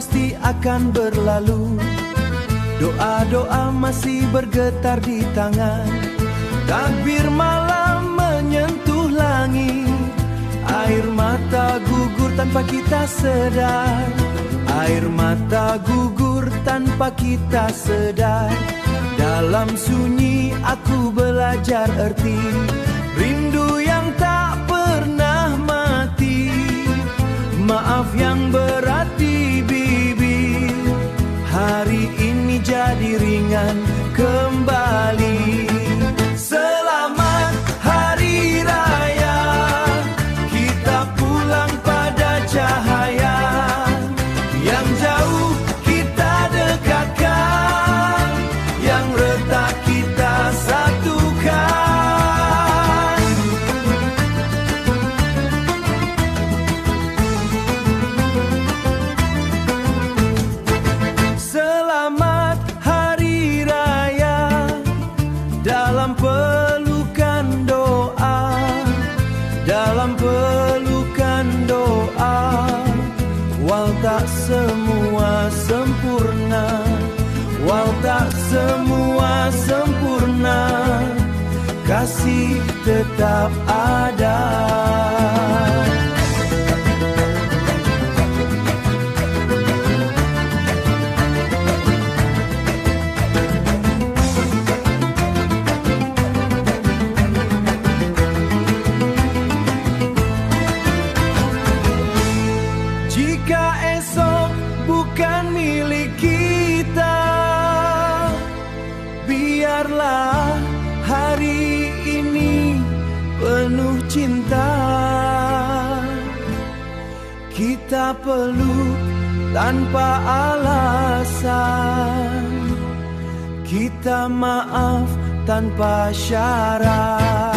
pasti akan berlalu. Doa-doa masih bergetar di tangan. Takbir malam menyentuh langit. Air mata gugur tanpa kita sedar. Air mata gugur tanpa kita sedar. Dalam sunyi aku belajar erti rindu yang tak pernah mati. Maaf yang berat di bibir, hari ini jadi ringan kembali. Selamat Hari Raya, kita pulang pada cahaya. Yang jauh kita dekatkan, yang retak kita satukan. Selamat Hari Raya, dalam pelukan doa, dalam pelukan doa. Wal tak semua sempurna, wal tak semua sempurna, kasih tetap ada. Jika esok bukan milik kita, biarlah hari ini penuh cinta. Kita peluk tanpa alasan, kita maaf tanpa syarat.